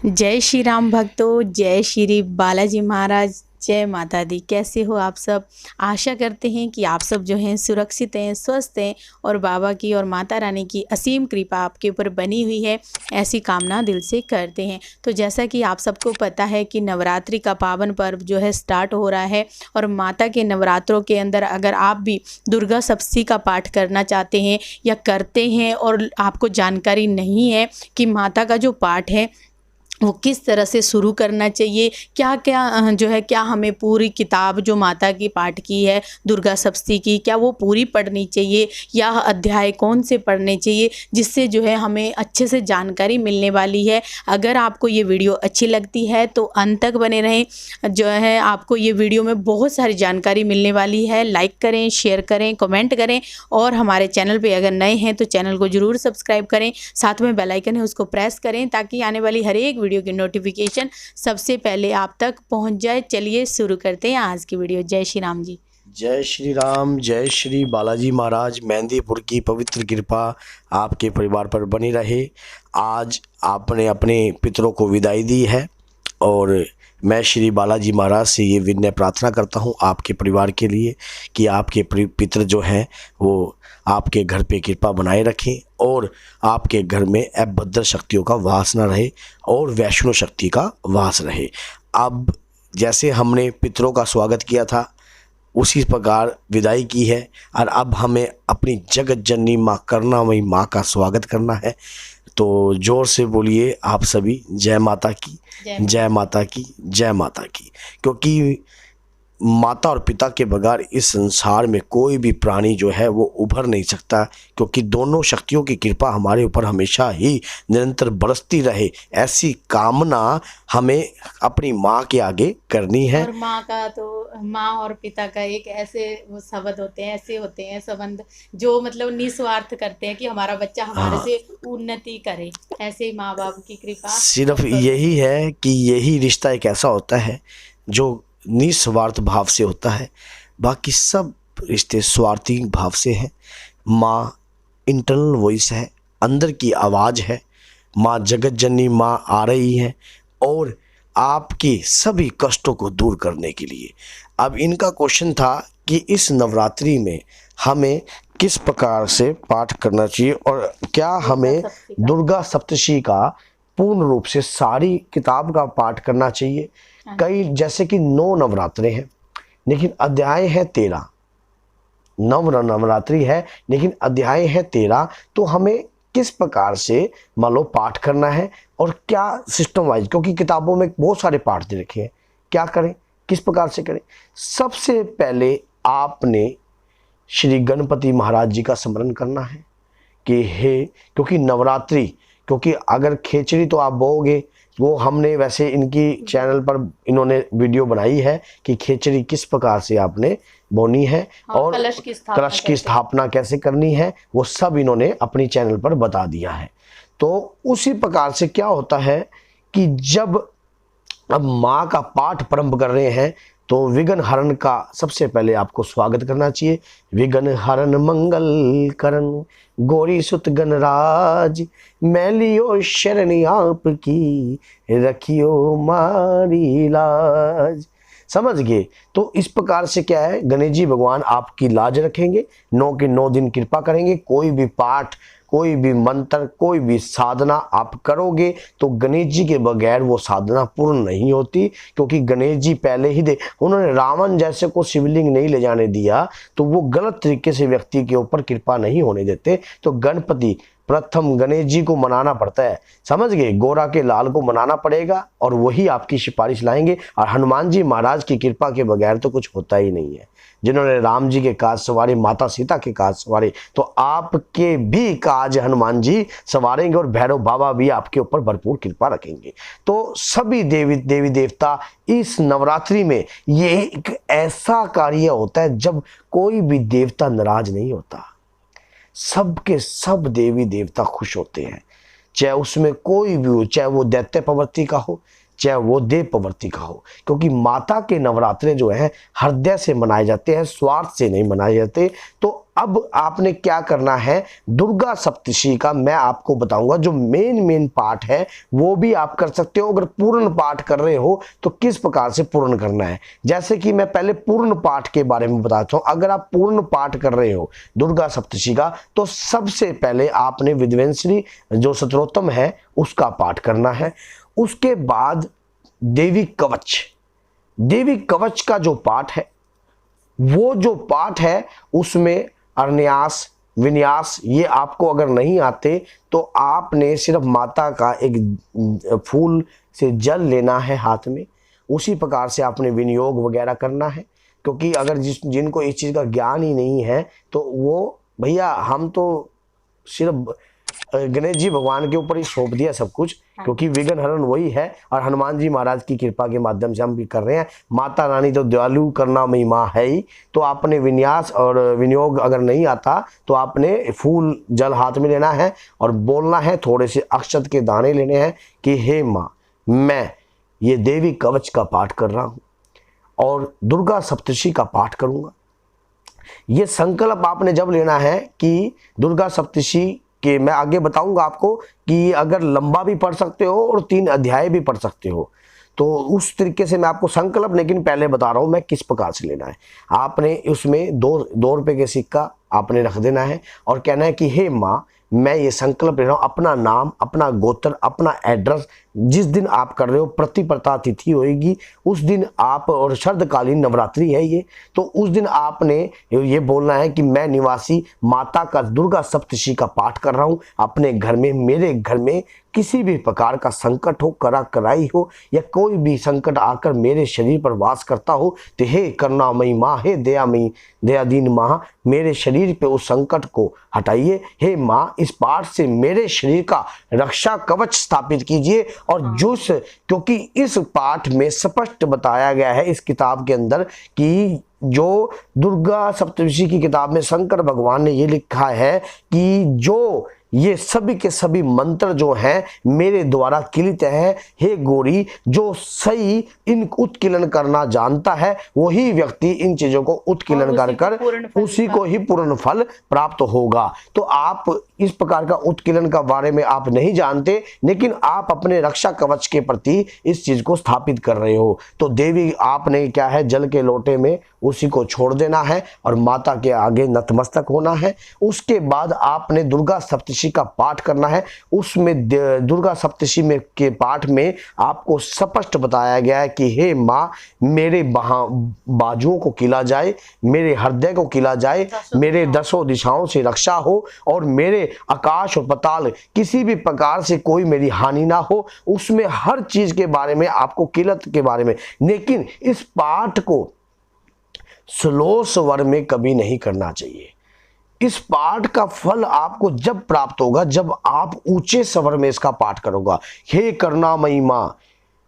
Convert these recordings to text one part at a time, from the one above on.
जय श्री राम भक्तों, जय श्री बालाजी महाराज, जय माता दी। कैसे हो आप सब? आशा करते हैं कि आप सब जो हैं सुरक्षित हैं, स्वस्थ हैं और बाबा की और माता रानी की असीम कृपा आपके ऊपर बनी हुई है, ऐसी कामना दिल से करते हैं। तो जैसा कि आप सबको पता है कि नवरात्रि का पावन पर्व जो है स्टार्ट हो रहा है और माता के नवरात्रों के अंदर अगर आप भी दुर्गा सप्तशती का पाठ करना चाहते हैं या करते हैं और आपको जानकारी नहीं है कि माता का जो पाठ है वो किस तरह से शुरू करना चाहिए, क्या क्या जो है, क्या हमें पूरी किताब जो माता की पाठ की है दुर्गा सप्तशती की, क्या वो पूरी पढ़नी चाहिए या अध्याय कौन से पढ़ने चाहिए, जिससे जो है हमें अच्छे से जानकारी मिलने वाली है। अगर आपको ये वीडियो अच्छी लगती है तो अंत तक बने रहें। जो है आपको ये वीडियो में बहुत सारी जानकारी मिलने वाली है। लाइक करें, शेयर करें, कमेंट करें और हमारे चैनल पर अगर नए हैं तो चैनल को ज़रूर सब्सक्राइब करें। साथ में बेल आइकन है उसको प्रेस करें ताकि आने वाली हर एक वीडियो की नोटिफिकेशन सबसे पहले आप तक पहुंच जाए। चलिए शुरू करते हैं आज की वीडियो। जय श्री राम जी। जय श्री राम, जय श्री बालाजी महाराज। मेहंदीपुर की पवित्र कृपा आपके परिवार पर बनी रहे। आज आपने अपने पितरों को विदाई दी है और मैं श्री बालाजी महाराज से ये विनय प्रार्थना करता हूँ आपके परिवार के लिए कि आपके पितर जो हैं वो आपके घर पे कृपा बनाए रखें और आपके घर में अभद्र शक्तियों का वास न रहे और वैष्णो शक्ति का वास रहे। अब जैसे हमने पितरों का स्वागत किया था उसी प्रकार विदाई की है और अब हमें अपनी जगत जननी माँ करुणामयी माँ का स्वागत करना है। तो जोर से बोलिए आप सभी, जय माता की, जय माता की, जय माता की। क्योंकि माता और पिता के बगैर इस संसार में कोई भी प्राणी जो है वो उभर नहीं सकता, क्योंकि दोनों शक्तियों की कृपा हमारे ऊपर हमेशा ही निरंतर बरसती रहे, ऐसी कामना हमें अपनी माँ के आगे करनी है। और माँ का तो माँ और पिता का एक ऐसे वो शब्द होते हैं, ऐसे होते हैं संबंध जो मतलब निस्वार्थ करते हैं कि हमारा बच्चा हमारे से उन्नति करे। ऐसे ही माँ बाप की कृपा सिर्फ यही है कि यही रिश्ता एक ऐसा होता है जो निस्वार्थ भाव से होता है, बाकी सब रिश्ते स्वार्थी भाव से हैं। माँ इंटरनल वॉइस है, अंदर की आवाज़ है। माँ जगत जननी माँ आ रही हैं और आपके सभी कष्टों को दूर करने के लिए। अब इनका क्वेश्चन था कि इस नवरात्रि में हमें किस प्रकार से पाठ करना चाहिए और क्या हमें दुर्गा सप्तशती का पूर्ण रूप से सारी किताब का पाठ करना चाहिए। कई जैसे कि 9 नवरात्रे हैं लेकिन अध्याय है 13, नवरात्रि है लेकिन अध्याय है 13, तो हमें किस प्रकार से मान लो पाठ करना है और क्या सिस्टम वाइज, क्योंकि किताबों में बहुत सारे पाठ दे रखे हैं, क्या करें, किस प्रकार से करें। सबसे पहले आपने श्री गणपति महाराज जी का स्मरण करना है कि हे, क्योंकि नवरात्रि, क्योंकि अगर खिचड़ी तो आप बोओगे, वो हमने वैसे इनकी चैनल पर इन्होंने वीडियो बनाई है कि खिचड़ी किस प्रकार से आपने बोनी है और कलश की स्थापना कैसे करनी है, वो सब इन्होंने अपनी चैनल पर बता दिया है। तो उसी प्रकार से क्या होता है कि जब अब माँ का पाठ प्रारंभ कर रहे हैं तो विघ्न हरण का सबसे पहले आपको स्वागत करना चाहिए। विघ्न हरण मंगल करण गौरी सुत गणराज, मैं लियो शरण आपकी रखियो मारी लाज। समझ गए? तो इस प्रकार से क्या है, गणेश जी भगवान आपकी लाज रखेंगे, 9 के 9 दिन कृपा करेंगे। कोई भी पाठ, कोई भी मंत्र, कोई भी साधना आप करोगे तो गणेश जी के बगैर वो साधना पूर्ण नहीं होती, क्योंकि गणेश जी पहले ही उन्होंने रावण जैसे को शिवलिंग नहीं ले जाने दिया, तो वो गलत तरीके से व्यक्ति के ऊपर कृपा नहीं होने देते। तो गणपति प्रथम गणेश जी को मनाना पड़ता है, समझ गए, गोरा के लाल को मनाना पड़ेगा और वही आपकी सिफारिश लाएंगे। और हनुमान जी महाराज की कृपा के बगैर तो कुछ होता ही नहीं है। जिन्होंने राम जी के काज सवारे, माता सीता के काज सवारे, तो आपके भी काज हनुमान जी सवारेंगे और भैरव बाबा भी आपके ऊपर भरपूर कृपा रखेंगे। तो सभी देवी देवता इस नवरात्रि में ये एक ऐसा कार्य होता है जब कोई भी देवता नाराज नहीं होता, सबके सब देवी देवता खुश होते हैं, चाहे उसमें कोई भी हो, चाहे वो दैत्य प्रवृत्ति का हो, चाहे वो देवप्रवृत्ति का हो, क्योंकि माता के नवरात्रे जो है हृदय से मनाए जाते हैं, स्वार्थ से नहीं मनाए जाते। तो अब आपने क्या करना है, दुर्गा सप्तशी का मैं आपको बताऊंगा, जो मेन पाठ है वो भी आप कर सकते हो। अगर पूर्ण पाठ कर रहे हो तो किस प्रकार से पूर्ण करना है, जैसे कि मैं पहले पूर्ण पाठ के बारे में बताता हूं। अगर आप पूर्ण पाठ कर रहे हो दुर्गा सप्तशी का, तो सबसे पहले आपने विद्वेंश्री जो स्तोत्रम है उसका पाठ करना है। उसके बाद देवी कवच, देवी कवच का जो पाठ है, वो जो पाठ है उसमें अरन्यास विन्यास ये आपको अगर नहीं आते तो आपने सिर्फ माता का एक फूल से जल लेना है हाथ में, उसी प्रकार से आपने विनियोग वगैरह करना है। क्योंकि अगर जिनको इस चीज़ का ज्ञान ही नहीं है तो वो भैया हम तो सिर्फ गणेश जी भगवान के ऊपर ही सौंप दिया सब कुछ, क्योंकि विघ्न हरण वही है और हनुमान जी महाराज की कृपा के माध्यम से हम भी कर रहे हैं। माता रानी तो दयालु करुणामयी माँ है ही। तो आपने विन्यास और विनियोग अगर नहीं आता तो आपने फूल जल हाथ में लेना है और बोलना है, थोड़े से अक्षत के दाने लेने हैं कि हे माँ, मैं ये देवी कवच का पाठ कर रहा हूँ और दुर्गा सप्तशी का पाठ करूँगा। ये संकल्प आपने जब लेना है कि दुर्गा सप्तशी कि मैं आगे बताऊंगा आपको कि अगर लंबा भी पढ़ सकते हो और 3 अध्याय भी पढ़ सकते हो, तो उस तरीके से मैं आपको संकल्प, लेकिन पहले बता रहा हूं मैं किस प्रकार से लेना है। आपने उसमें 2 रुपए के सिक्का आपने रख देना है और कहना है कि हे माँ, मैं ये संकल्प ले रहा हूँ, अपना नाम, अपना गोत्र, अपना एड्रेस, जिस दिन आप कर रहे हो प्रतिपदा तिथि होगी उस दिन आप, और शरदकालीन नवरात्रि है ये, तो उस दिन आपने ये बोलना है कि मैं निवासी माता का दुर्गा सप्तशी का पाठ कर रहा हूँ अपने घर में। मेरे घर में किसी भी प्रकार का संकट हो, कराई हो या कोई भी संकट आकर मेरे शरीर पर वास करता हो, तो हे करुणामयी माँ, हे दयामयी दयादीन माँ, मेरे शरीर पे उस संकट को हटाइए। हे माँ, इस पाठ से मेरे शरीर का रक्षा कवच स्थापित कीजिए। और क्योंकि इस पाठ में स्पष्ट बताया गया है इस किताब के अंदर कि जो दुर्गा सप्तशी की किताब में शंकर भगवान ने ये लिखा है कि जो ये सभी के सभी मंत्र जो हैं मेरे द्वारा किलित है। हे गौरी, जो सही इन उत्कीर्ण करना जानता है वही व्यक्ति इन चीजों को उत्कीर्ण कर उसी को ही पूर्ण फल प्राप्त होगा। तो आप इस प्रकार का उत्कीर्ण का बारे में आप नहीं जानते, लेकिन आप अपने रक्षा कवच के प्रति इस चीज को स्थापित कर रहे हो। तो देवी आपने क्या है, जल के लोटे में उसी को छोड़ देना है और माता के आगे नतमस्तक होना है। उसके बाद आपने दुर्गा सप्तशी का पाठ करना है। उसमें दुर्गा सप्तशी में के पाठ में आपको स्पष्ट बताया गया है कि हे माँ, मेरे बाजुओं को किला जाए, मेरे हृदय को किला जाए, मेरे 10 दिशाओं से रक्षा हो और मेरे आकाश और पताल किसी भी प्रकार से कोई मेरी हानि ना हो। उसमें हर चीज के बारे में आपको किलत के बारे में, लेकिन इस पाठ को स्लो स्वर में कभी नहीं करना चाहिए। इस पाठ का फल आपको जब प्राप्त होगा जब आप ऊंचे स्वर में इसका पाठ करोगे। हे करुणामयी माँ,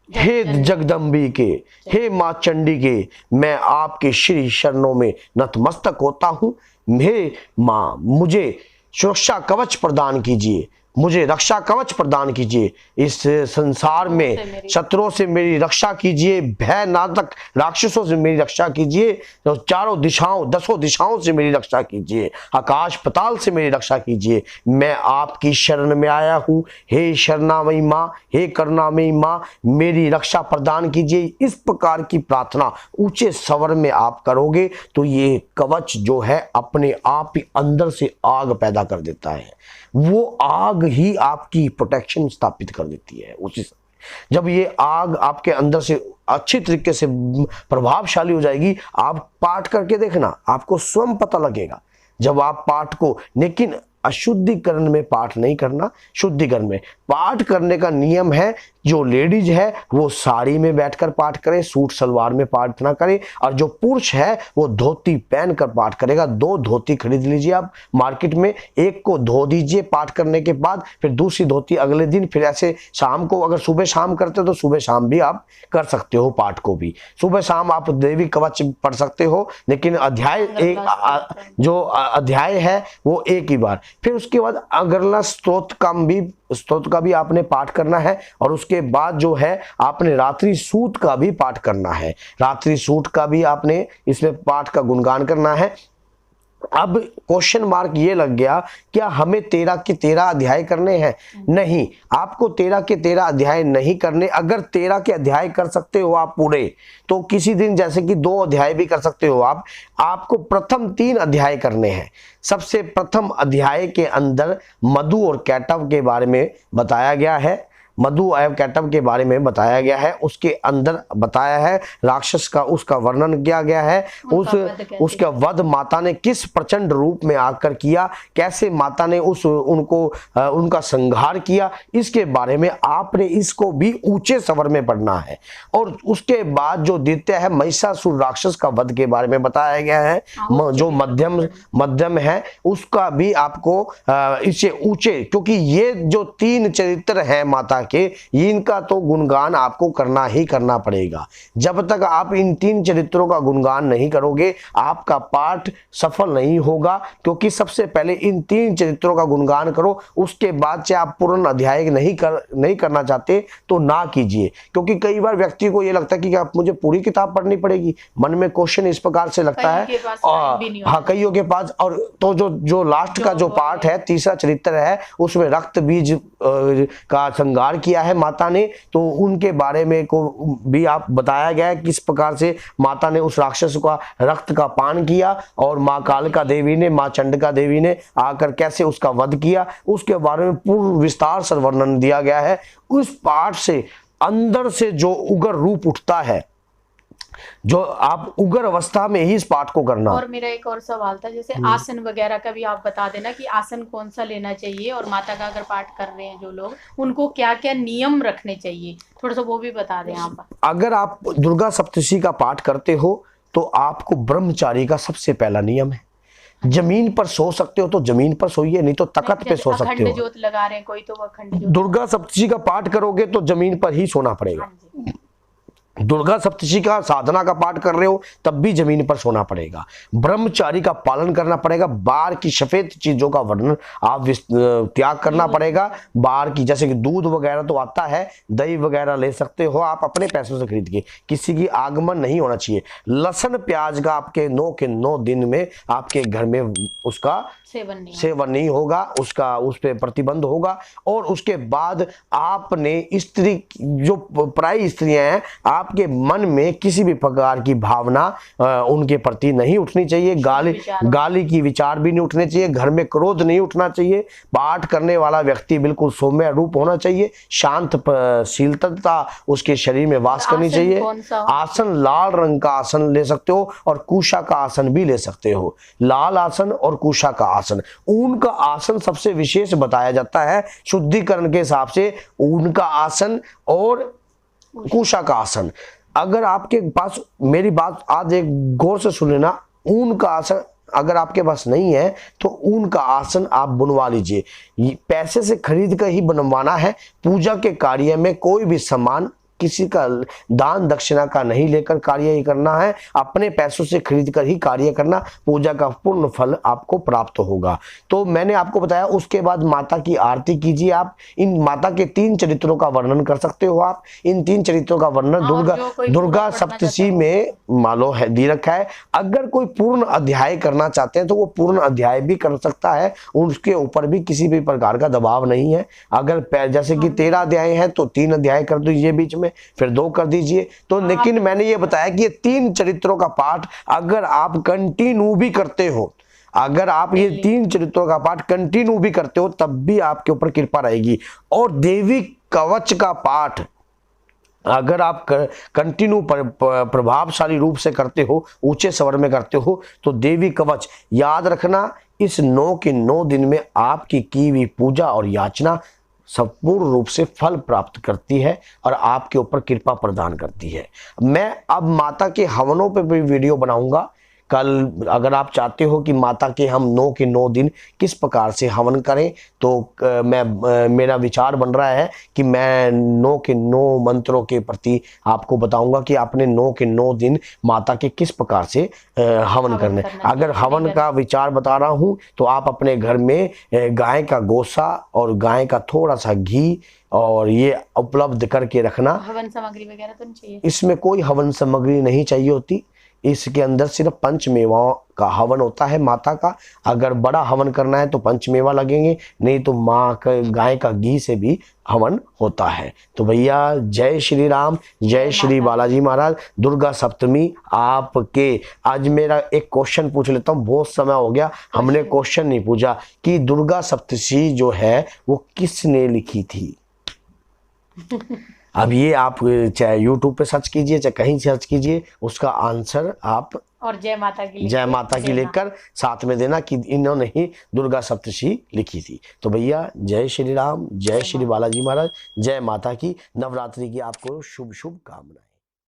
हे जगदम्बी के, हे माँ चंडी के, मैं आपके श्री चरणों में नतमस्तक होता हूं। हे माँ, मुझे सुरक्षा कवच प्रदान कीजिए, मुझे रक्षा कवच प्रदान कीजिए। इस संसार में शत्रुओं से मेरी रक्षा कीजिए, भय नाटक राक्षसों से मेरी रक्षा कीजिए, तो चारों दिशाओं 10 दिशाओं से मेरी रक्षा कीजिए, आकाश पताल से मेरी रक्षा कीजिए। मैं आपकी शरण में आया हूँ। हे शरणामयी माँ, हे करुणामयी माँ, मेरी रक्षा प्रदान कीजिए। इस प्रकार की प्रार्थना ऊंचे स्वर में आप करोगे तो ये कवच जो है अपने आप ही अंदर से आग पैदा कर देता है। वो आग ही आपकी प्रोटेक्शन स्थापित कर देती है। उसी जब ये आग आपके अंदर से अच्छी तरीके से प्रभावशाली हो जाएगी, आप पाठ करके देखना, आपको स्वयं पता लगेगा जब आप पाठ को। लेकिन अशुद्धिकरण में पाठ नहीं करना, शुद्धिकरण में पाठ करने का नियम है। जो लेडीज है वो साड़ी में बैठकर पाठ करे, सूट सलवार में पाठ ना करे, और जो पुरुष है वो धोती पहनकर पाठ करेगा। 2 धोती खरीद लीजिए आप मार्केट में, एक को धो दीजिए पाठ करने के बाद, फिर दूसरी धोती अगले दिन, फिर ऐसे शाम को, अगर सुबह शाम करते हो तो सुबह शाम भी आप कर सकते हो पाठ को भी। सुबह शाम आप देवी कवच पढ़ सकते हो, लेकिन अध्याय जो अध्याय है वो एक ही बार। फिर उसके बाद अगरला स्तोत्र का भी स्तोत्र का भी आपने पाठ करना है और उसके बाद जो है आपने रात्रि सूक्त का भी पाठ करना है। रात्रि सूक्त का भी आपने इसमें पाठ का गुणगान करना है। अब क्वेश्चन मार्क ये लग गया, क्या हमें 13 के 13 अध्याय करने हैं? नहीं, आपको 13 के 13 अध्याय नहीं करने। अगर 13 के अध्याय कर सकते हो आप पूरे, तो किसी दिन जैसे कि 2 अध्याय भी कर सकते हो आप। आपको प्रथम 3 अध्याय करने हैं। सबसे प्रथम अध्याय के अंदर मधु और कैटव के बारे में बताया गया है। मधु एवं कैटव के बारे में बताया गया है। उसके अंदर बताया है राक्षस का, उसका वर्णन किया गया है। उसका वध माता ने किस प्रचंड रूप में आकर किया, कैसे माता ने उनका संहार किया, इसके बारे में आपने इसको भी ऊंचे स्वर में पढ़ना है। और उसके बाद जो द्वितीय है महिषासुर राक्षस का वध के बारे में बताया गया है, जो मध्यम है उसका भी आपको इससे ऊंचे, क्योंकि ये जो 3 चरित्र हैं माता के, इनका तो गुणगान आपको करना ही करना पड़ेगा। जब तक आप इन 3 चरित्रों का गुणगान नहीं करोगे आपका पाठ सफल नहीं होगा। क्योंकि सबसे पहले इन 3 चरित्रों का गुणगान करो, उसके बाद चाहे आप पूर्ण अध्याय नहीं करना चाहते तो ना कीजिए। क्योंकि कई बार व्यक्ति को यह लगता है कि आप मुझे पूरी किताब पढ़नी पड़ेगी, मन में क्वेश्चन इस प्रकार से लगता है। हाँ, कईयों के पास। और तो जो लास्ट का जो पाठ है, तीसरा चरित्र है, उसमें रक्त बीज का संहार किया है माता ने, तो उनके बारे में को भी आप बताया गया है किस प्रकार से माता ने उस राक्षस का रक्त का पान किया और माँ कालिका देवी ने, माँ चंडिका देवी ने आकर कैसे उसका वध किया, उसके बारे में पूर्ण विस्तार से वर्णन दिया गया है। उस पाठ से अंदर से जो उग्र रूप उठता है, जो आप उग्र अवस्था में ही इस पाठ को करना। और मेरा एक और सवाल था, जैसे आसन वगैरह का भी आप बता देना कि आसन कौन सा लेना चाहिए, और माता का अगर पाठ कर रहे हैं जो लोग, उनको क्या क्या नियम रखने चाहिए, थोड़ा सा वो भी बता दें आप। अगर आप दुर्गा सप्तशती का पाठ करते हो तो आपको ब्रह्मचारी का सबसे पहला नियम है, जमीन पर सो सकते हो तो जमीन पर सोइए, नहीं तो तखत पे सो सकते हो। ज्योत लगा रहे हैं कोई, तो वो अखंड ज्योत। दुर्गा सप्तशती का पाठ करोगे तो जमीन पर ही सोना पड़ेगा। दुर्गा सप्तशती का साधना का पाठ कर रहे हो तब भी जमीन पर सोना पड़ेगा। ब्रह्मचारी का पालन करना पड़ेगा। बाहर की सफेद चीजों का वर्णन आप त्याग करना पड़ेगा। बाहर की, जैसे कि दूध वगैरह तो आता है, दही वगैरह ले सकते हो आप अपने पैसों से खरीद के, किसी की आगमन नहीं होना चाहिए। लहसुन प्याज का आपके 9 के 9 दिन में आपके घर में उसका सेवन नहीं होगा, उसका उस पर प्रतिबंध होगा। और उसके बाद आपने स्त्री, जो पराई स्त्रियां हैं, आपके मन में किसी भी प्रकार की भावना उनके प्रति नहीं उठनी चाहिए। गाली की विचार भी नहीं उठने चाहिए। घर में क्रोध नहीं उठना चाहिए। पाठ करने वाला व्यक्ति बिल्कुल सौम्य रूप होना चाहिए। शांत शीलता उसके शरीर में वास करनी चाहिए। आसन लाल रंग का आसन ले सकते हो और कुशा का आसन भी ले सकते हो। लाल आसन और कुशा का आसन, ऊन का आसन सबसे विशेष बताया जाता है शुद्धिकरण के हिसाब से। ऊन का आसन और कुशा का आसन, अगर आपके पास, मेरी बात आज एक गौर से सुन लेना, ऊन का आसन अगर आपके पास नहीं है तो ऊन का आसन आप बुनवा लीजिए। पैसे से खरीद कर ही बनवाना है। पूजा के कार्य में कोई भी सामान किसी का दान दक्षिणा का नहीं लेकर कार्य ही करना है, अपने पैसों से खरीद कर ही कार्य करना। पूजा का पूर्ण फल आपको प्राप्त होगा। तो मैंने आपको बताया। उसके बाद माता की आरती कीजिए। आप इन माता के 3 चरित्रों का वर्णन कर सकते हो। आप इन 3 चरित्रों का वर्णन दुर्गा सप्तशती में मालो है दी रखा है। अगर कोई पूर्ण अध्याय करना चाहते हैं तो वो पूर्ण अध्याय भी कर सकता है, उसके ऊपर भी किसी भी प्रकार का दबाव नहीं है। अगर जैसे कि 13 अध्याय है तो 3 अध्याय कर दीजिए बीच में, फिर 2 कर दीजिए। तो लेकिन मैंने ये बताया कि ये 3 चरित्रों का पाठ अगर आप कंटिन्यू भी करते हो, अगर आप ये 3 चरित्रों का पाठ कंटिन्यू भी करते हो तब भी आपके ऊपर कृपा रहेगी। और देवी कवच का पाठ अगर आप कंटिन्यू प्रभावशाली रूप से करते हो, ऊंचे स्वर में करते हो, तो देवी कवच याद रखना, इस 9 के 9 दिन में आपकी की हुई पूजा और याचना संपूर्ण रूप से फल प्राप्त करती है और आपके ऊपर कृपा प्रदान करती है। मैं अब माता के हवनों पे भी वीडियो बनाऊंगा कल अगर आप चाहते हो कि माता के हम 9 के 9 दिन किस प्रकार से हवन करें, तो मेरा विचार बन रहा है कि मैं 9 के 9 मंत्रों के प्रति आपको बताऊंगा कि आपने 9 के 9 दिन माता के किस प्रकार से हवन करने। अगर हवन का विचार बता रहा हूं तो आप अपने घर में गाय का गोसा और गाय का थोड़ा सा घी और ये उपलब्ध करके रखना। हवन सामग्री वगैरह तो नहीं चाहिए? इसमें कोई हवन सामग्री नहीं चाहिए होती, इसके अंदर सिर्फ पंचमेवाओं का हवन होता है माता का। अगर बड़ा हवन करना है तो पंचमेवा लगेंगे, नहीं तो माँ का गाय का घी से भी हवन होता है। तो भैया जय श्री राम, जय श्री बालाजी महाराज। दुर्गा सप्तमी आपके, आज मेरा एक क्वेश्चन पूछ लेता हूँ, बहुत समय हो गया हमने क्वेश्चन नहीं पूछा कि दुर्गा सप्तशी जो है वो किसने लिखी थी। अब ये आप चाहे YouTube पे सर्च कीजिए चाहे कहीं सर्च कीजिए, उसका आंसर आप और जय माता की लिखकर साथ में देना कि इन्होंने ही दुर्गा सप्तशी लिखी थी। तो भैया जय श्री राम, जय श्री बालाजी महाराज, जय माता की। नवरात्रि की आपको शुभ शुभ कामनाएं।